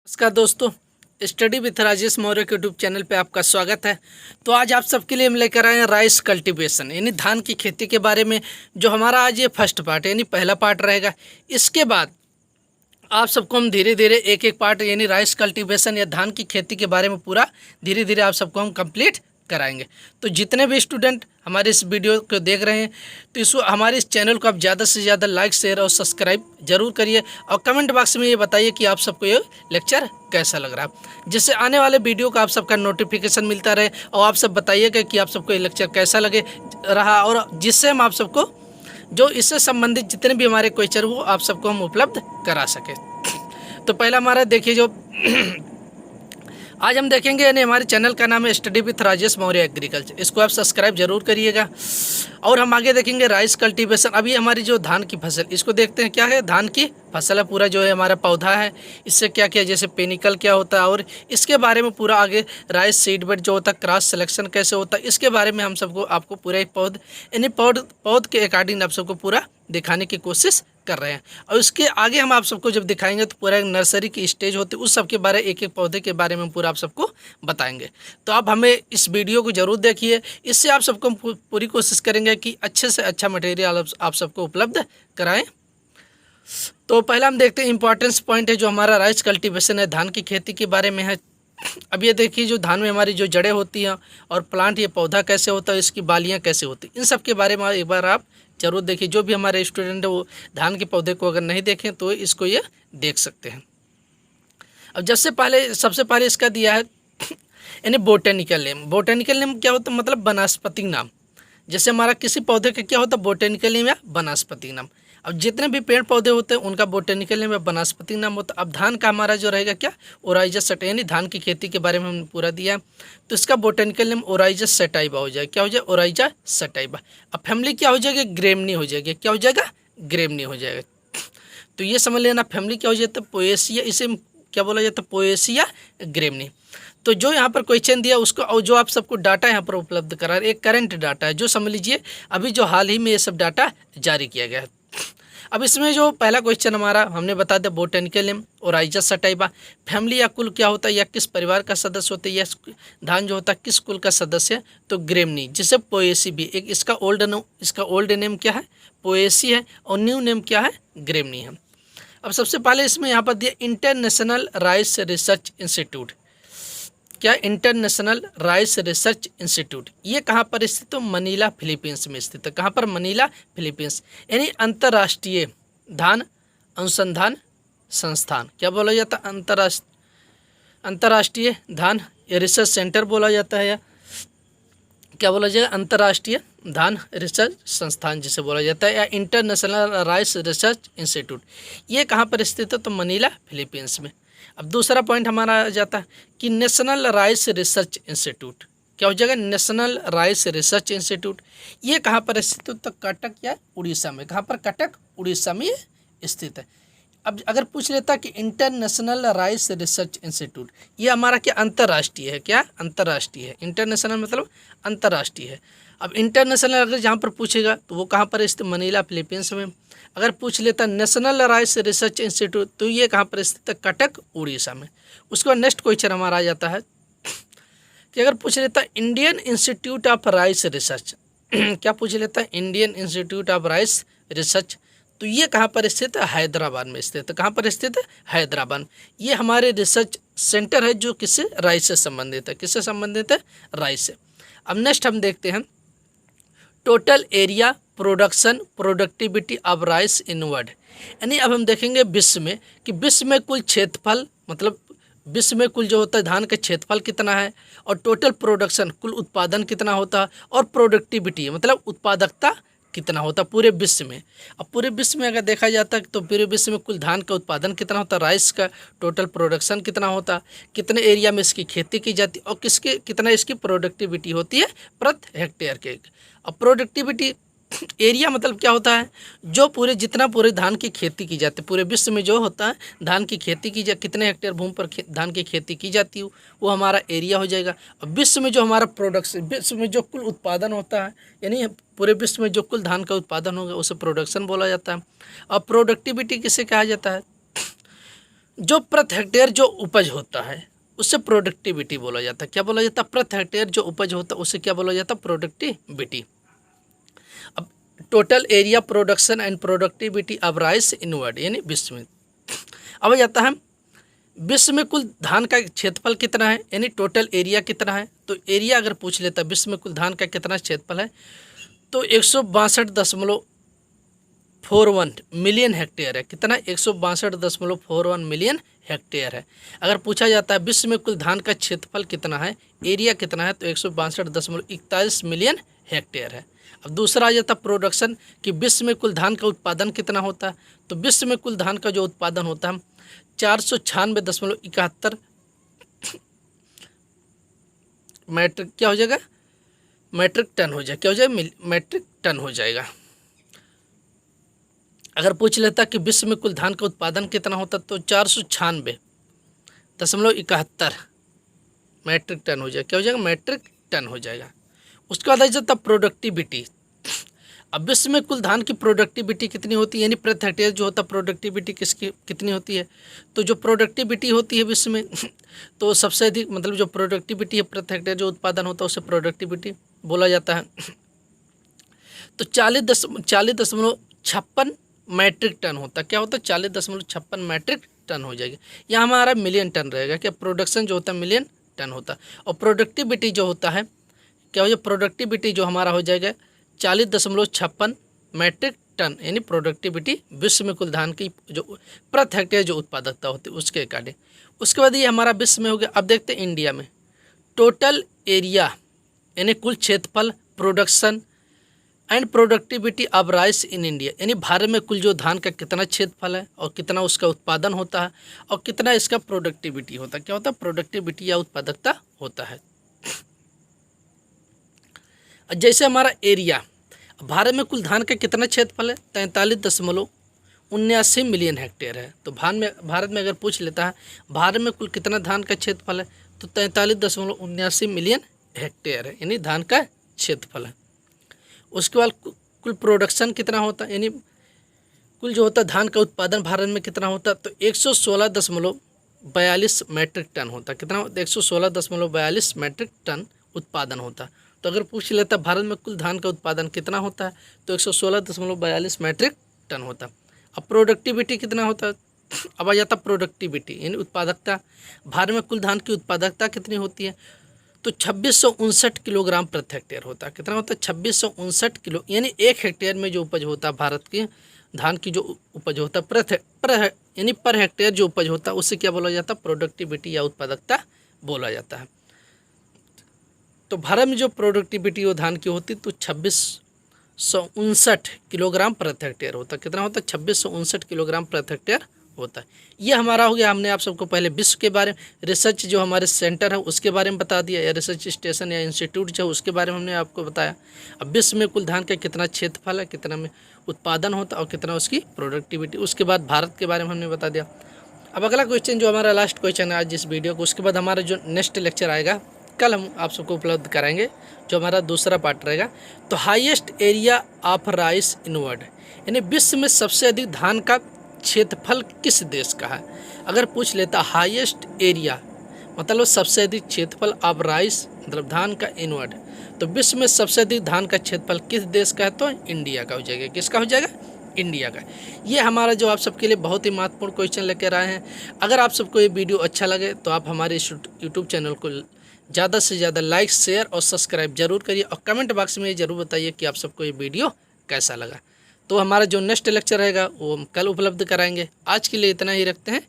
नमस्कार दोस्तों, study with Rajesh Maurya के यूट्यूब चैनल पे आपका स्वागत है। तो आज आप सबके लिए हम लेकर आए हैं राइस कल्टीवेशन यानी धान की खेती के बारे में। जो हमारा आज ये फर्स्ट पार्ट यानी पहला पार्ट रहेगा। इसके बाद आप सबको हम धीरे धीरे एक एक पार्ट यानी राइस कल्टीवेशन या धान की खेती के बारे में पूरा धीरे धीरे आप सबको हम कंप्लीट कराएंगे। तो जितने भी स्टूडेंट हमारे इस वीडियो को देख रहे हैं तो हमारे इस चैनल को आप ज़्यादा से ज़्यादा लाइक शेयर और सब्सक्राइब जरूर करिए और कमेंट बॉक्स में ये बताइए कि आप सबको ये लेक्चर कैसा लग रहा है, जिससे आने वाले वीडियो का आप सबका नोटिफिकेशन मिलता रहे। और आप सब बताइएगा कि आप सबको ये लेक्चर कैसा लगे रहा, और जिससे हम आप सबको जो इससे संबंधित जितने भी हमारे क्वेश्चन वो आप सबको हम उपलब्ध करा सके। तो पहला हमारा देखिए जो आज हम देखेंगे यानी हमारे चैनल का नाम है study with Rajesh Maurya agriculture. इसको आप सब्सक्राइब जरूर करिएगा। और हम आगे देखेंगे राइस कल्टीवेशन। अभी हमारी जो धान की फसल, इसको देखते हैं क्या है। धान की फसल है, पूरा जो है हमारा पौधा है, इससे क्या क्या जैसे पेनिकल क्या होता है और इसके बारे में पूरा आगे राइस सीडबेड जो होता है, क्रॉस सिलेक्शन कैसे होता है, इसके बारे में हम सबको आपको पूरा एक पौध के अकॉर्डिंग आप सबको पूरा दिखाने की कोशिश कर रहे हैं। और उसके आगे हम आप सबको जब दिखाएंगे तो पूरा एक नर्सरी की स्टेज होती है, उस सब के बारे एक एक पौधे के बारे में पूरा आप सबको बताएंगे। तो आप हमें इस वीडियो को जरूर देखिए, इससे आप सबको पूरी कोशिश करेंगे कि अच्छे से अच्छा मटेरियल आप सबको उपलब्ध कराएं। तो पहला हम देखते हैं इंपॉर्टेंस पॉइंट है जो हमारा राइस कल्टीवेशन है, धान की खेती के बारे में है। अब ये देखिए जो धान में हमारी जो जड़ें होती हैं और प्लांट ये पौधा कैसे होता है, इसकी बालियाँ कैसे होती हैं, इन सब के बारे में एक बार आप जरूर देखिए। जो भी हमारे स्टूडेंट है वो धान के पौधे को अगर नहीं देखें तो इसको ये देख सकते हैं। अब सबसे पहले इसका दिया है यानी बोटेनिकल नेम। बोटेनिकल नेम क्या होता है, मतलब वनस्पतिक नाम। जैसे हमारा किसी पौधे का क्या होता है, बोटेनिकल नेम या वनस्पतिक नाम। अब जितने भी पेड़ पौधे होते हैं उनका बोटेनिकल नेम या वनस्पतिक नाम होता है। अब धान का हमारा जो रहेगा क्या, ओराइजस सटाइबा, यानी धान की खेती के बारे में हमने पूरा दिया है। तो इसका बोटेनिकल नेम ओराइजस सटाइबा हो जाएगा। क्या हो जाएगा, ओराइजा सटाइबा। अब फैमिली क्या हो जाएगी, ग्रेमनी हो जाएगी। क्या हो जाएगा, ग्रेमनी हो जाएगा। तो ये समझ लेना फैमिली क्या हो जाता है, पोएसिया। इसे क्या बोला जाता है, पोएसिया ग्रेमनी। तो जो यहाँ पर क्वेश्चन दिया उसको और जो आप सबको डाटा यहाँ पर उपलब्ध करा एक करंट डाटा है, जो समझ लीजिए अभी जो हाल ही में ये सब डाटा जारी किया गया है। अब इसमें जो पहला क्वेश्चन हमारा हमने बता दिया बोटेनिकल नेम ओराइजा सटाइबा। फैमिली या कुल क्या होता है, या किस परिवार का सदस्य होता है, या धान जो होता है किस कुल का सदस्य है, तो ग्रेमनी, जिसे पोएसी भी एक इसका ओल्ड नेम क्या है, पोएसी है, और न्यू नेम क्या है, ग्रेमनी है। अब सबसे पहले इसमें यहाँ पर दिया इंटरनेशनल राइस रिसर्च इंस्टीट्यूट। क्या, इंटरनेशनल राइस रिसर्च इंस्टीट्यूट। ये कहाँ पर स्थित है, मनीला फिलीपींस में स्थित है। कहाँ पर, मनीला फिलीपींस, यानी अंतर्राष्ट्रीय धान अनुसंधान संस्थान। क्या बोला जाता है, अंतर्राष्ट्रीय धान रिसर्च सेंटर बोला जाता है, या क्या बोला जाएगा, अंतर्राष्ट्रीय धान रिसर्च संस्थान जिसे बोला जाता है, या इंटरनेशनल राइस रिसर्च इंस्टीट्यूट। ये कहाँ पर स्थित है, तो मनीला फिलीपींस में। अब दूसरा पॉइंट हमारा आ जाता है कि नेशनल राइस रिसर्च इंस्टीट्यूट। क्या हो जाएगा, नेशनल राइस रिसर्च इंस्टीट्यूट। ये कहाँ पर स्थित है, तो कटक या उड़ीसा में। कहाँ पर, कटक उड़ीसा में स्थित है। अब अगर पूछ लेता कि इंटरनेशनल राइस रिसर्च इंस्टीट्यूट, ये हमारा क्या, अंतर्राष्ट्रीय है। क्या, अंतर्राष्ट्रीय है। इंटरनेशनल मतलब अंतर्राष्ट्रीय है। अब इंटरनेशनल अगर जहाँ पर पूछेगा तो वो कहाँ पर स्थित, मनीला फिलीपींस में। अगर पूछ लेता नेशनल राइस रिसर्च इंस्टीट्यूट तो ये कहाँ पर स्थित है, कटक उड़ीसा में। उसके बाद नेक्स्ट क्वेश्चन हमारा आ जाता है कि अगर पूछ लेता Indian institute of rice research क्या पूछ लेता है, Indian institute of rice research, तो ये कहाँ पर स्थित है, हैदराबाद में स्थित है। कहाँ पर स्थित है, हैदराबाद। ये हमारे रिसर्च सेंटर है जो किससे, राइस से संबंधित है। किससे संबंधित है, राइस से। अब नेक्स्ट हम देखते हैं total area production productivity of rice in world. यानी अब हम देखेंगे विश्व में कि विश्व में कुल क्षेत्रफल, मतलब विश्व में कुल जो होता है धान का क्षेत्रफल कितना है, और टोटल प्रोडक्शन कुल उत्पादन कितना होता है, और प्रोडक्टिविटी मतलब उत्पादकता कितना होता है पूरे विश्व में। अब पूरे विश्व में अगर देखा जाता है तो पूरे विश्व में कुल धान का उत्पादन कितना होता है, राइस का टोटल प्रोडक्शन कितना होता, कितने एरिया में इसकी खेती की जाती है, और कितना इसकी प्रोडक्टिविटी होती है प्रति हेक्टेयर के। अब प्रोडक्टिविटी एरिया मतलब क्या होता है, जो जितना पूरे धान की खेती की जाती है पूरे विश्व में जो होता है धान की खेती की कितने हेक्टेयर भूमि पर धान की खेती की जाती है वो हमारा एरिया हो जाएगा। अब विश्व में जो हमारा प्रोडक्शन, विश्व में जो कुल उत्पादन होता है, यानी पूरे विश्व में जो कुल धान का उत्पादन होगा उसे प्रोडक्शन बोला जाता है। अब प्रोडक्टिविटी किसे कहा जाता है, जो प्रति हेक्टेयर जो उपज होता है उससे प्रोडक्टिविटी बोला जाता है। क्या बोला जाता है? प्रति हेक्टेयर जो उपज होता है उससे क्या बोला जाता है? प्रोडक्टिविटी। अब total area production and productivity of rice in world, यानी विश्व में। अब जाता है विश्व में कुल धान का क्षेत्रफल कितना है, यानी टोटल एरिया कितना है। तो एरिया अगर पूछ लेता है विश्व में कुल धान का कितना क्षेत्रफल है, तो 162.41 मिलियन हेक्टेयर है। कितना? 162.41 मिलियन हेक्टेयर है। अगर पूछा जाता है विश्व में कुल धान का क्षेत्रफल कितना है, एरिया कितना है, तो 162.41 मिलियन हेक्टेयर है। अब दूसरा आ जाता प्रोडक्शन, कि विश्व में कुल धान का उत्पादन कितना होता है। तो विश्व में कुल धान का जो उत्पादन होता है 496.71 मैट्रिक क्या हो जाएगा? मैट्रिक टन हो जाएगा। क्या हो जाएगा? मैट्रिक टन हो जाएगा। अगर पूछ लेता कि विश्व में कुल धान का उत्पादन कितना होता, तो 496.71 मैट्रिक टन हो जाएगा। क्या हो जाएगा? मैट्रिक टन हो जाएगा। उसके बाद आ जाता प्रोडक्टिविटी। अब विश्व में कुल धान की प्रोडक्टिविटी कितनी होती है, यानी प्रति हेक्टेयर जो होता है प्रोडक्टिविटी किसकी कितनी होती है। तो जो प्रोडक्टिविटी होती है विश्व में तो सबसे अधिक मतलब जो प्रोडक्टिविटी है प्रति हेक्टेयर जो उत्पादन होता है उसे प्रोडक्टिविटी बोला जाता है। तो 40.56 मैट्रिक टन होता है। क्या होता है? 40.56 मैट्रिक टन हो जाएगी। यहाँ हमारा मिलियन टन रहेगा। क्या? प्रोडक्शन जो होता है मिलियन टन होता है, और प्रोडक्टिविटी जो होता है क्या हो जाएगा? प्रोडक्टिविटी जो हमारा हो जाएगा 40.56 मैट्रिक टन, यानी प्रोडक्टिविटी विश्व में कुल धान की जो प्रति हेक्टेयर जो उत्पादकता होती है उसके अकॉर्डिंग। उसके बाद ये हमारा विश्व में हो गया। अब देखते हैं इंडिया में टोटल एरिया यानी कुल क्षेत्रफल, production and productivity of rice in India, यानी भारत में कुल जो धान का कितना क्षेत्रफल है और कितना उसका उत्पादन होता है और कितना इसका प्रोडक्टिविटी होता है। क्या होता है? प्रोडक्टिविटी या उत्पादकता होता है। जैसे हमारा एरिया, भारत में कुल धान का कितना क्षेत्रफल है? 43.79 मिलियन हेक्टेयर है। तो भारत में अगर पूछ लेता है भारत में कुल कितना धान का क्षेत्रफल है, तो 43.79 मिलियन हेक्टेयर है, यानी धान का क्षेत्रफल है। उसके बाद कुल प्रोडक्शन कितना होता है, यानी कुल जो होता है धान का उत्पादन भारत में कितना होता है, तो 116.42 मैट्रिक टन होता है। कितना? 116.42 मैट्रिक टन उत्पादन होता है। तो अगर पूछ लेता भारत में कुल धान का उत्पादन कितना होता है, तो 116.42 मैट्रिक टन होता है। अब प्रोडक्टिविटी कितना होता है? अब आ जाता प्रोडक्टिविटी यानी उत्पादकता। भारत में कुल धान की उत्पादकता कितनी होती है, तो 2659 किलोग्राम प्रति हेक्टेयर होता है। कितना होता है? 2659 किलो, यानी 1 हेक्टेयर में जो उपज होता है भारत के धान की जो उपज होता है यानी पर हेक्टेयर जो उपज होता है उससे क्या बोला जाता है? प्रोडक्टिविटी या उत्पादकता बोला जाता है। तो भारत में जो प्रोडक्टिविटी वो धान की होती तो 2659 किलोग्राम प्रति हेक्टेयर होता है। कितना होता है? 2659 किलोग्राम प्रति हेक्टेयर होता है। ये हमारा हो गया। हमने आप सबको पहले विश्व के बारे में, रिसर्च जो हमारे सेंटर है उसके बारे में बता दिया, या रिसर्च स्टेशन या इंस्टीट्यूट जो है उसके बारे में हमने आपको बताया। अब विश्व में कुल धान का कितना क्षेत्रफल है, कितना में उत्पादन होता है और कितना उसकी प्रोडक्टिविटी। उसके बाद भारत के बारे में हमने बता दिया। अब अगला क्वेश्चन जो हमारा लास्ट क्वेश्चन है आज इस वीडियो को, उसके बाद हमारा जो नेक्स्ट लेक्चर आएगा कल हम आप सबको उपलब्ध कराएंगे, जो हमारा दूसरा पार्ट रहेगा। तो highest area of rice in world, यानी विश्व में सबसे अधिक धान का क्षेत्रफल किस देश का है। अगर पूछ लेता हाईएस्ट एरिया मतलब सबसे अधिक क्षेत्रफल ऑफ राइस मतलब धान का इन वर्ल्ड, तो विश्व में सबसे अधिक धान का क्षेत्रफल किस देश का है, तो इंडिया का हो जाएगा। किसका हो जाएगा? इंडिया का। ये हमारा जो आप सबके लिए बहुत ही महत्वपूर्ण क्वेश्चन लेकर आए हैं। अगर आप सबको ये वीडियो अच्छा लगे तो आप हमारे इस यूट्यूब चैनल को ज़्यादा से ज़्यादा लाइक, शेयर और सब्सक्राइब जरूर करिए, और कमेंट बॉक्स में ये ज़रूर बताइए कि आप सबको ये वीडियो कैसा लगा। तो हमारा जो नेक्स्ट लेक्चर रहेगा वो हम कल उपलब्ध कराएंगे। आज के लिए इतना ही रखते हैं।